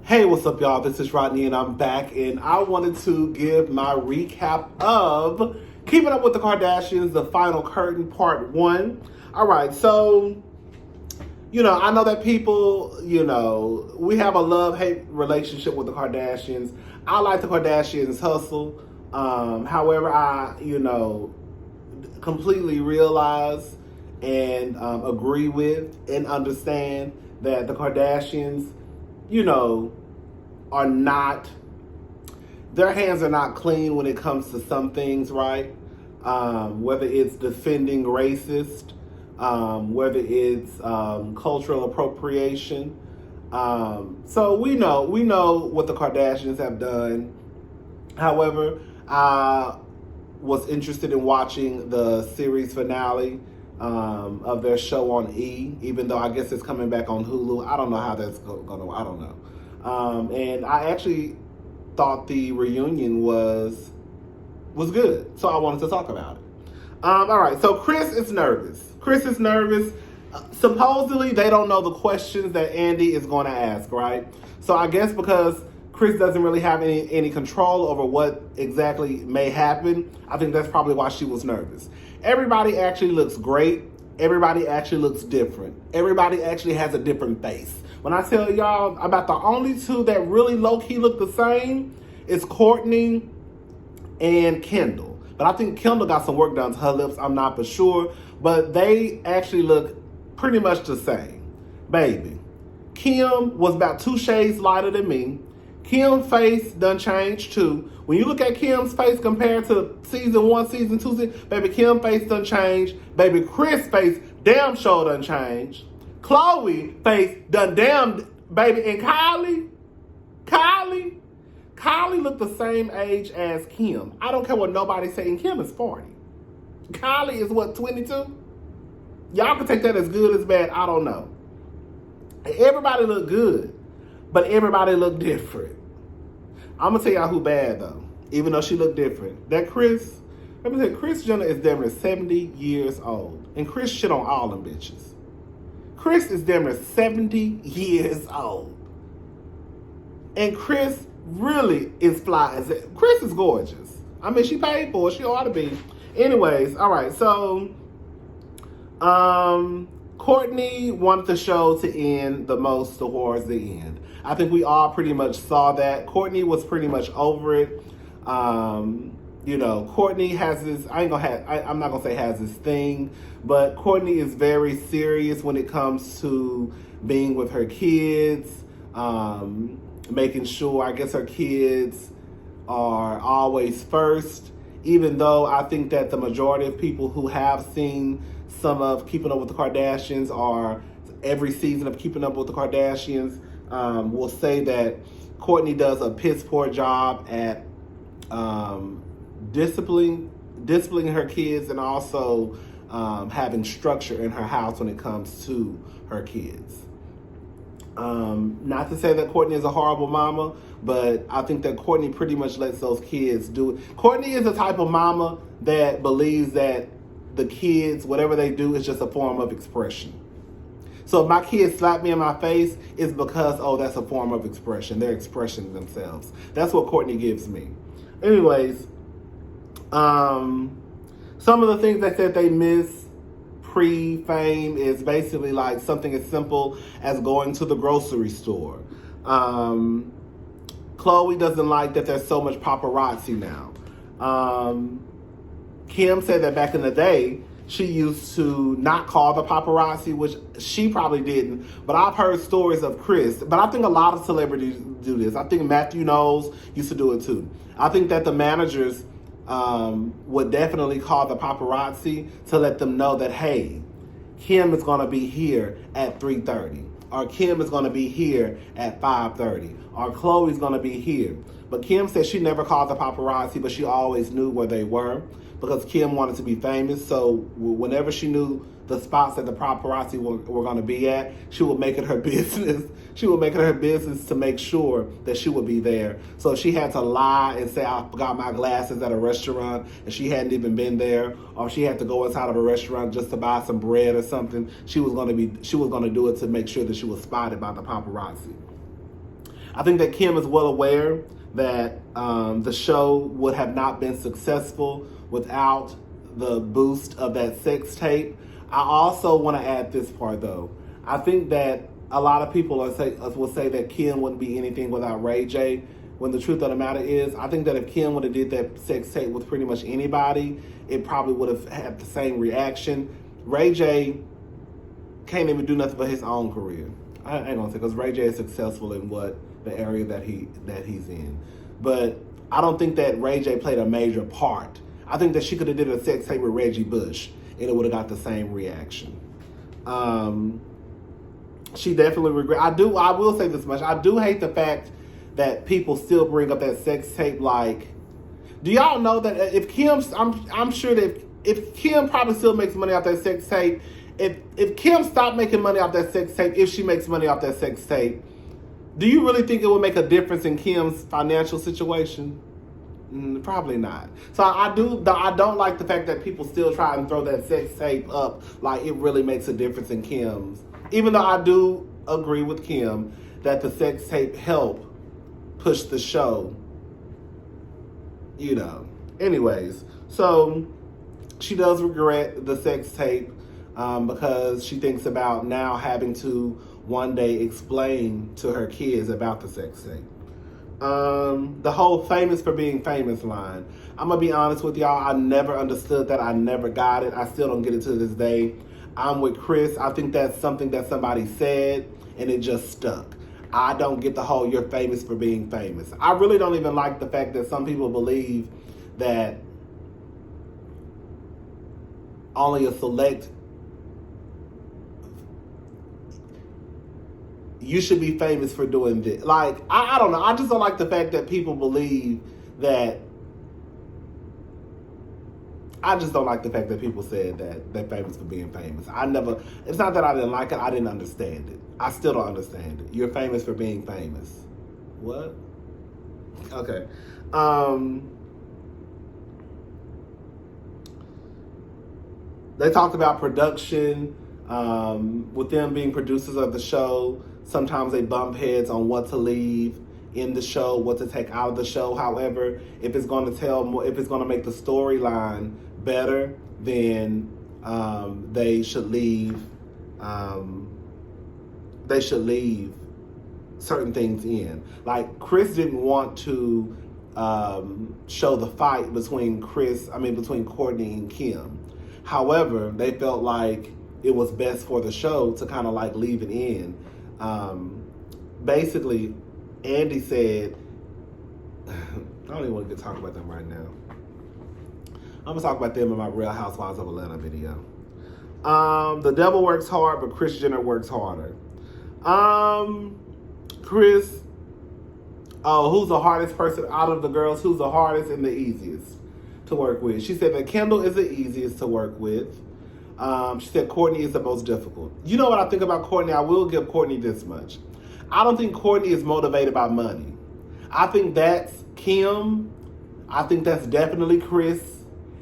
Hey, what's up, y'all? This is Rodney, and I'm back, and I wanted to give my recap of Keeping Up with the Kardashians, the final curtain, part 1. All right, so, I know that people, we have a love-hate relationship with the Kardashians. I like the Kardashians' hustle. However, I, completely realize and agree with and understand that the Kardashians, are not, their hands are not clean when it comes to some things, right? Whether it's defending racist, whether it's cultural appropriation. So we know what the Kardashians have done. However, I was interested in watching the series finale of their show on E, even though I guess it's coming back on Hulu. I don't know how that's going to, I don't know. And I actually thought the reunion was good, so I wanted to talk about it. All right, so Kris is nervous. Supposedly, they don't know the questions that Andy is going to ask, right? So I guess because Kris doesn't really have any control over what exactly may happen, I think that's probably why she was nervous. Everybody actually looks great. Everybody actually looks different. Everybody actually has a different face. When I tell y'all about the only two that really low-key look the same, it's Kourtney and Kendall. But I think Kendall got some work done to her lips. I'm not for sure. But they actually look pretty much the same. Baby. Kim was about 2 shades lighter than me. Kim's face done changed too. When you look at Kim's face compared to season 1, season 2, baby, Kim's face done changed. Baby, Kris' face damn sure done changed. Khloe face done damn, baby, and Kylie looked the same age as Kim. I don't care what nobody saying. Kim is 40. Kylie is what, 22? Y'all can take that as good as bad. I don't know. Everybody look good, but everybody look different. I'm gonna tell y'all who bad though, even though she look different. That Kris, let me tell you, Kris Jenner is damn near 70 years old, and Kris shit on all them bitches. Kris is damn near 70 years old. And Kris really is fly. Kris is gorgeous. I mean, she paid for it. She ought to be. Anyways, all right. So, Kourtney wanted the show to end the most towards the end. I think we all pretty much saw that. Kourtney was pretty much over it. Kourtney has this, I'm not going to say has this thing, but Kourtney is very serious when it comes to being with her kids, making sure, I guess, her kids are always first, even though I think that the majority of people who have seen some of Keeping Up with the Kardashians or every season of Keeping Up with the Kardashians will say that Kourtney does a piss poor job at disciplining her kids and also having structure in her house when it comes to her kids. Not to say that Kourtney is a horrible mama, but I think that Kourtney pretty much lets those kids do it. Kourtney is the type of mama that believes that the kids, whatever they do, is just a form of expression. So if my kids slap me in my face, it's because, that's a form of expression. They're expressing themselves. That's what Kourtney gives me. Anyways, some of the things they said they miss pre-fame is basically like something as simple as going to the grocery store. Khloe doesn't like that there's so much paparazzi now. Kim said that back in the day, she used to not call the paparazzi, which she probably didn't. But I've heard stories of Kris. But I think a lot of celebrities do this. I think Matthew Knowles used to do it too. I think that the managers would definitely call the paparazzi to let them know that, hey, Kim is going to be here at 3:30. Or Kim is going to be here at 5:30. Or Khloe's going to be here. But Kim said she never called the paparazzi, but she always knew where they were because Kim wanted to be famous. So whenever she knew the spots that the paparazzi were going to be at, she would make it her business. She would make it her business to make sure that she would be there. So if she had to lie and say, I forgot my glasses at a restaurant and she hadn't even been there, or if she had to go inside of a restaurant just to buy some bread or something, she was going to do it to make sure that she was spotted by the paparazzi. I think that Kim is well aware that the show would have not been successful without the boost of that sex tape. I also want to add this part though. I think that a lot of people will say that Kim wouldn't be anything without Ray J. When the truth of the matter is, I think that if Kim would have did that sex tape with pretty much anybody, it probably would have had the same reaction. Ray J can't even do nothing for his own career. I ain't gonna say, because Ray J is successful in the area that he's in. But I don't think that Ray J played a major part. I think that she could have did a sex tape with Reggie Bush and it would have got the same reaction. She definitely regret. I will say this much. I do hate the fact that people still bring up that sex tape. Like, do y'all know that if Kim's, I'm sure that if Kim probably still makes money off that sex tape, if Kim stopped making money off that sex tape, if she makes money off that sex tape, do you really think it would make a difference in Kim's financial situation? Probably not. So I don't like the fact that people still try and throw that sex tape up like it really makes a difference in Kim's. Even though I do agree with Kim that the sex tape helped push the show, Anyways, so she does regret the sex tape because she thinks about now having to one day explain to her kids about the sex tape. The whole famous for being famous line. I'm going to be honest with y'all. I never understood that. I never got it. I still don't get it to this day. I'm with Chris. I think that's something that somebody said and it just stuck. I don't get the whole you're famous for being famous. I really don't even like the fact that some people believe that only a select, you should be famous for doing this. Like, I don't know. I just don't like the fact that people believe that. I just don't like the fact that people said that they're famous for being famous. It's not that I didn't like it. I didn't understand it. I still don't understand it. You're famous for being famous. What? Okay. They talked about production, with them being producers of the show. Sometimes they bump heads on what to leave in the show, what to take out of the show. However, if it's going to tell more, if it's going to make the storyline better, then they should leave. They should leave certain things in. Like, Chris didn't want to show the fight between Kourtney and Kim. However, they felt like it was best for the show to kind of like leave it in. Basically, Andy said, I don't even want to talk about them right now. I'm going to talk about them in my Real Housewives of Atlanta video. The devil works hard, but Kris Jenner works harder. Chris, who's the hardest person out of the girls? Who's the hardest and the easiest to work with? She said that Kendall is the easiest to work with. She said Kourtney is the most difficult. You know what I think about Kourtney? I will give Kourtney this much. I don't think Kourtney is motivated by money. I think that's Kim. I think that's definitely Chris.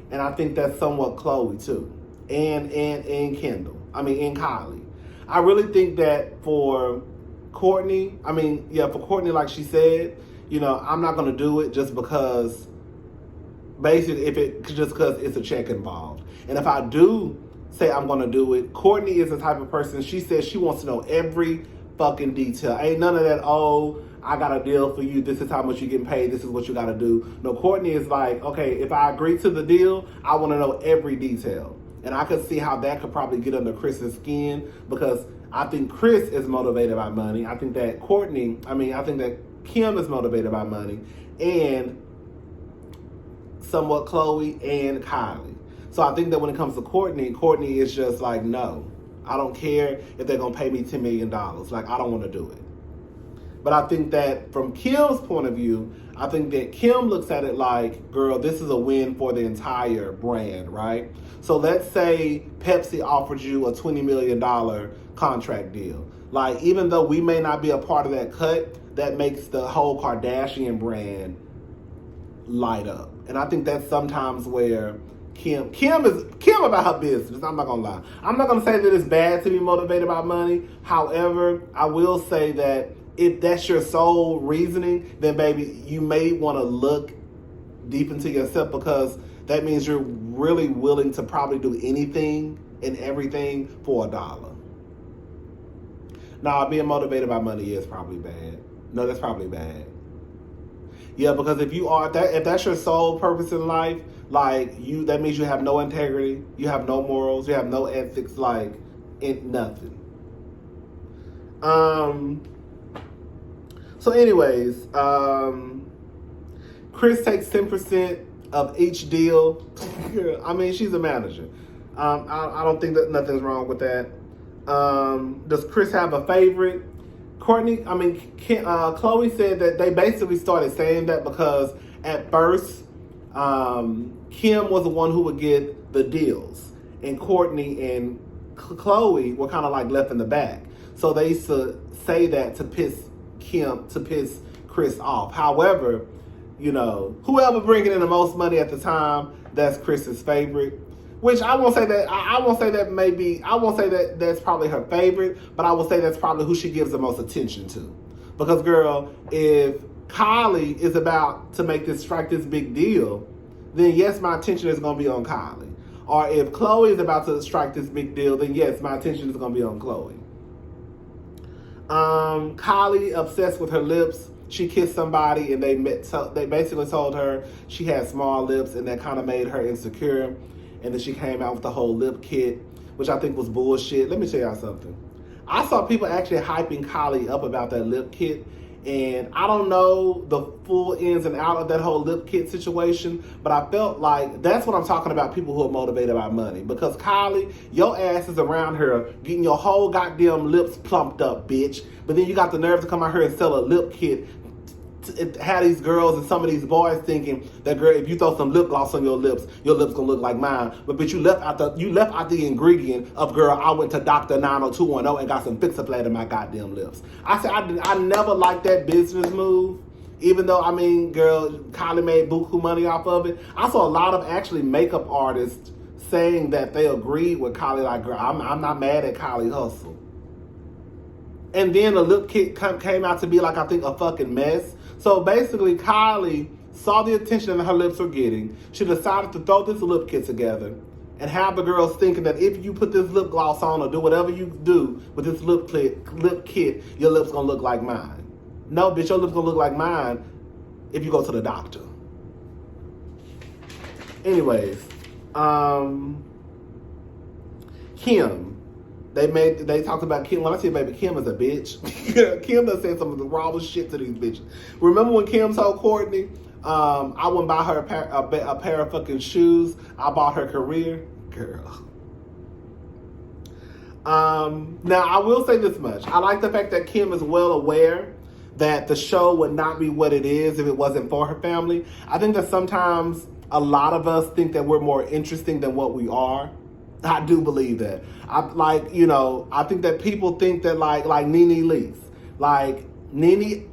And I think that's somewhat Chloe too. And Kendall. And Kylie. I really think that for Kourtney, for Kourtney, like she said, I'm not going to do it just because, basically, just because it's a check involved. And if I do say I'm going to do it, Kourtney is the type of person, she says she wants to know every fucking detail. Ain't none of that, I got a deal for you, this is how much you're getting paid, this is what you got to do. No, Kourtney is like, okay, if I agree to the deal, I want to know every detail. And I could see how that could probably get under Chris's skin, because I think Chris is motivated by money. I think that I think that Kim is motivated by money, and somewhat Chloe and Kylie. So I think that when it comes to Kourtney is just like, no, I don't care if they're going to pay me $10 million. Like, I don't want to do it. But I think that from Kim's point of view, I think that Kim looks at it like, girl, this is a win for the entire brand, right? So let's say Pepsi offered you a $20 million contract deal. Like, even though we may not be a part of that cut, that makes the whole Kardashian brand light up. And I think that's sometimes where Kim about her business. I'm not gonna lie. I'm not gonna say that it's bad to be motivated by money. However, I will say that if that's your sole reasoning, then baby, you may want to look deep into yourself, because that means you're really willing to probably do anything and everything for $1. Now, being motivated by money is probably bad. No, that's probably bad. Yeah, because if that's your sole purpose in life, like that means you have no integrity, you have no morals, you have no ethics, like nothing. So anyways, Chris takes 10% of each deal. I mean, she's a manager. I don't think that nothing's wrong with that. Does Chris have a favorite? Kourtney, Khloe said that they basically started saying that because at first, Kim was the one who would get the deals, and Kourtney and Khloe were kind of like left in the back. So they used to say that to piss Chris off. However, whoever bringing in the most money at the time, that's Chris's favorite. Which I won't say that. I won't say that maybe. I won't say that that's probably her favorite, but I will say that's probably who she gives the most attention to. Because, girl, if Kylie is about to strike this big deal, then yes, my attention is going to be on Kylie. Or if Khloe is about to strike this big deal, then yes, my attention is going to be on Khloe. Kylie obsessed with her lips. She kissed somebody and they basically told her she had small lips, and that kind of made her insecure. And then she came out with the whole lip kit, which I think was bullshit. Let me tell y'all something. I saw people actually hyping Kylie up about that lip kit, and I don't know the full ins and out of that whole lip kit situation, but I felt like that's what I'm talking about, people who are motivated by money. Because Kylie, your ass is around her getting your whole goddamn lips plumped up, bitch. But then you got the nerve to come out here and sell a lip kit. Had these girls and some of these boys thinking that, girl, if you throw some lip gloss on your lips gonna look like mine. But you left out the ingredient of, girl, I went to Dr. 90210 and got some Fix-A-Flat in my goddamn lips. I said I never liked that business move. Even though, girl, Kylie made buku money off of it. I saw a lot of actually makeup artists saying that they agreed with Kylie, like, girl, I'm not mad at Kylie hustle. And then the lip kit came out to be like, I think, a fucking mess. So basically, Kylie saw the attention that her lips were getting. She decided to throw this lip kit together and have the girls thinking that if you put this lip gloss on or do whatever you do with this lip kit, your lips gonna look like mine. No, bitch, your lips gonna look like mine if you go to the doctor. Anyways, Kim. They talked about Kim. When I say baby, Kim is a bitch. Kim done said some of the rawest shit to these bitches. Remember when Kim told Kourtney, I wouldn't buy her a pair of fucking shoes. I bought her career. Girl. Now, I will say this much. I like the fact that Kim is well aware that the show would not be what it is if it wasn't for her family. I think that sometimes a lot of us think that we're more interesting than what we are. I do believe that. I think that people think that like Nene Leakes. Like Nene,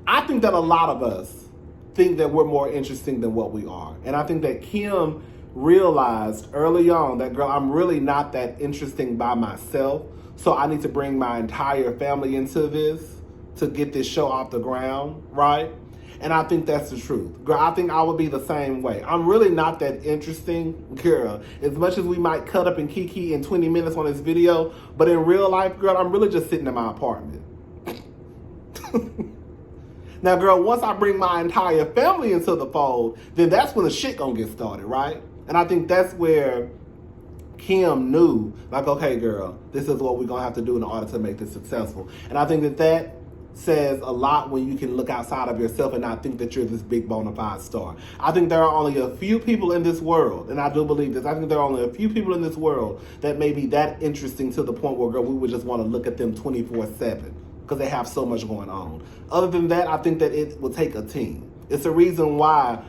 I think that a lot of us think that we're more interesting than what we are. And I think that Kim realized early on that, girl, I'm really not that interesting by myself. So I need to bring my entire family into this to get this show off the ground, right? And I think that's the truth. Girl, I think I would be the same way. I'm really not that interesting, girl. As much as we might cut up and kiki in 20 minutes on this video, but in real life, girl, I'm really just sitting in my apartment. Now, girl, once I bring my entire family into the fold, then that's when the shit gonna get started, right? And I think that's where Kim knew, like, okay, girl, this is what we're gonna have to do in order to make this successful. And I think that says a lot when you can look outside of yourself and not think that you're this big bona fide star. I think there are only a few people in this world, and I do believe this, I think there are only a few people in this world that may be that interesting to the point where, girl, we would just want to look at them 24/7 because they have so much going on. Other than that, I think that it will take a team. It's a reason why,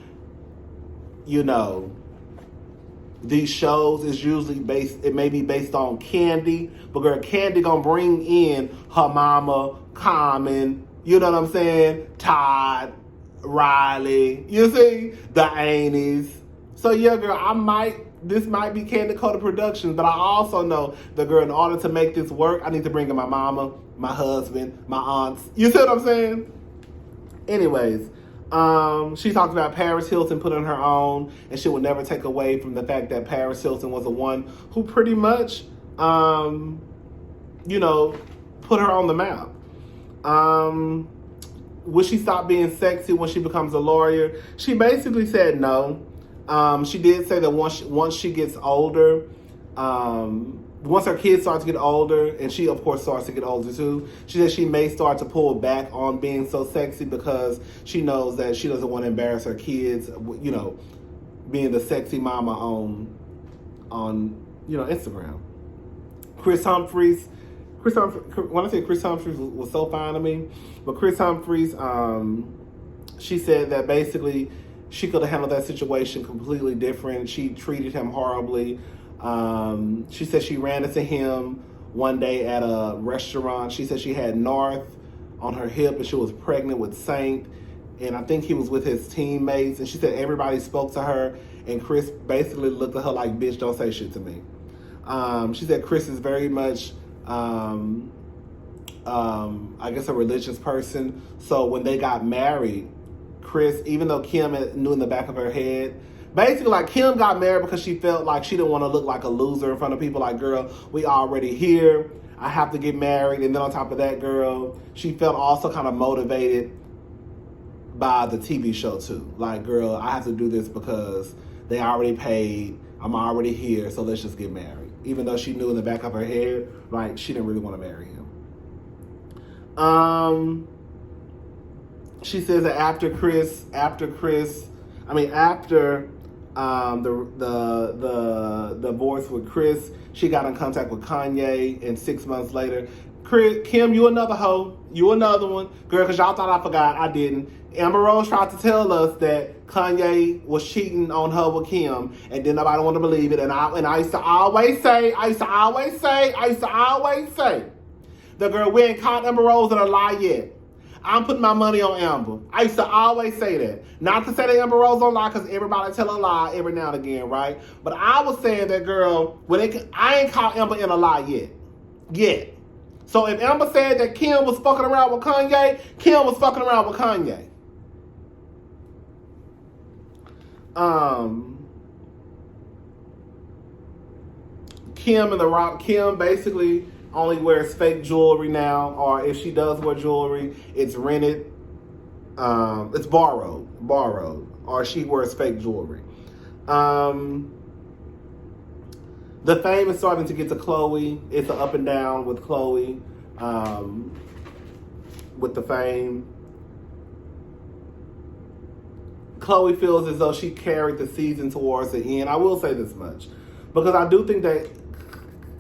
these shows is usually it may be based on Candy, but girl, Candy gonna bring in her mama, Common, you know what I'm saying? Todd, Riley, you see? The Ainies. So yeah, girl, I might this might be Candy Coated Productions, but I also know the girl, in order to make this work, I need to bring in my mama, my husband, my aunts. You see what I'm saying? Anyways, she talked about Paris Hilton putting her on, and she would never take away from the fact that Paris Hilton was the one who pretty much, you know, put her on the map. Would she stop being sexy when she becomes a lawyer? She basically said no. She did say that once she gets older, once her kids start to get older, and she of course starts to get older too, she said she may start to pull back on being so sexy because she knows that she doesn't want to embarrass her kids, you know, being the sexy mama on you know, Instagram. Chris Humphries, when I say Chris Humphries was so fine to me, but Chris Humphries, she said that basically she could have handled that situation completely different. She treated him horribly. She said she ran into him one day at a restaurant. She said she had North on her hip and she was pregnant with Saint. And I think he was with his teammates. And she said everybody spoke to her. And Chris basically looked at her like, bitch, don't say shit to me. She said Chris is very much, I guess, a religious person. So when they got married, Chris, even though Kim knew in the back of her head, basically, like, Kim got married because she felt like she didn't want to look like a loser in front of people. Like, girl, we already here. I have to get married. And then on top of that, girl, she felt also kind of motivated by the TV show too. Like, girl, I have to do this because they already paid. I'm already here, so let's just get married. Even though she knew in the back of her head, like, she didn't really want to marry him. She says that after the divorce with Chris, she got in contact with Kanye, and 6 months later, Kim, you another hoe. You another one. Girl, because y'all thought I forgot. I didn't. Amber Rose tried to tell us that Kanye was cheating on her with Kim, and then nobody wanted to believe it. And I used to always say, the girl, we ain't caught Amber Rose in a lie yet. I'm putting my money on Amber. I used to always say that. Not to say that Amber Rose don't lie, because everybody tell a lie every now and again, right? But I was saying that, girl, I ain't caught Amber in a lie yet. So if Amber said that Kim was fucking around with Kanye, Kim was fucking around with Kanye. Kim basically only wears fake jewelry now, or if she does wear jewelry, it's rented. It's borrowed, or she wears fake jewelry. The fame is starting to get to Khloe. It's an up and down with Khloe, with the fame. Khloe feels as though she carried the season towards the end. I will say this much, because I do think that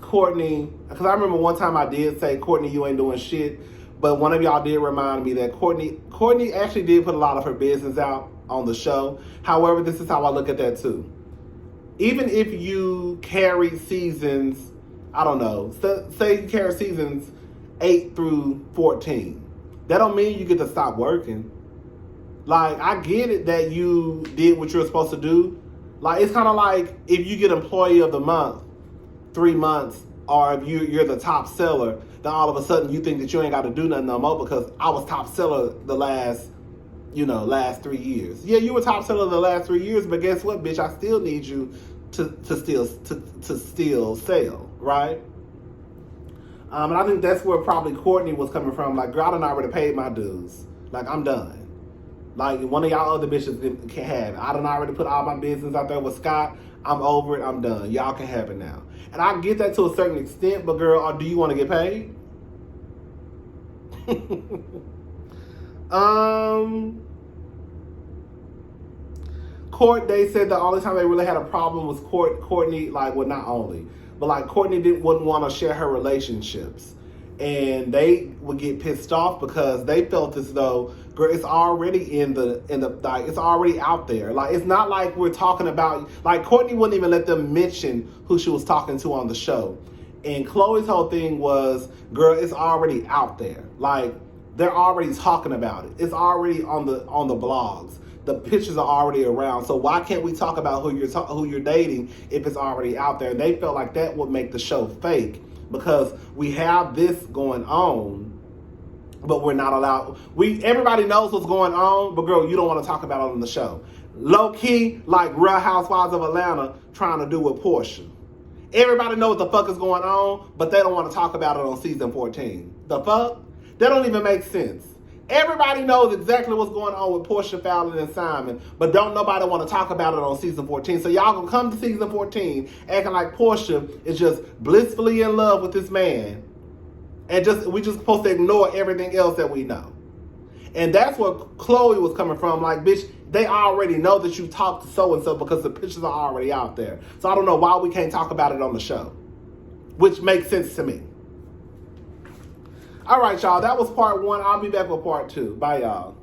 Kourtney, because I remember one time I did say, Kourtney, you ain't doing shit, but one of y'all did remind me that Kourtney actually did put a lot of her business out on the show. However, this is how I look at that too. Even if you carry seasons, I don't know, say you carry seasons 8 through 14, that don't mean you get to stop working. Like, I get it that you did what you were supposed to do. Like, it's kind of like if you get employee of the month 3 months, or if you're the top seller, then all of a sudden you think that you ain't got to do nothing no more because I was top seller the last 3 years. Yeah, you were top seller the last 3 years, but guess what, bitch? I still need you to still sell, right? And I think that's where probably Kourtney was coming from. Like, girl, I done already paid my dues. Like, I'm done. Like, one of y'all other bitches can have it. I done already put all my business out there with Scott. I'm over it. I'm done. Y'all can have it now. And I get that to a certain extent, but girl, do you want to get paid? They said the only time they really had a problem was Kourtney, like, well, not only, but like Kourtney wouldn't want to share her relationships. And they would get pissed off because they felt as though, girl, it's already like, it's already out there. Like, it's not like we're talking about, like, Kourtney wouldn't even let them mention who she was talking to on the show. And Khloe's whole thing was, girl, it's already out there. Like, they're already talking about it. It's already on the blogs. The pictures are already around. So why can't we talk about who you're dating if it's already out there? And they felt like that would make the show fake because we have this going on, but we're not allowed. Everybody knows what's going on, but girl, you don't want to talk about it on the show. Low key, like Real Housewives of Atlanta trying to do with Portia. Everybody knows what the fuck is going on, but they don't want to talk about it on season 14. The fuck? That don't even make sense. Everybody knows exactly what's going on with Portia, Fallon, and Simon, but don't nobody want to talk about it on season 14. So y'all gonna come to season 14 acting like Portia is just blissfully in love with this man, and we just supposed to ignore everything else that we know. And that's where Chloe was coming from. Like, bitch, they already know that you talked to so-and-so because the pictures are already out there. So I don't know why we can't talk about it on the show, which makes sense to me. All right, y'all. That was part 1. I'll be back with part 2. Bye, y'all.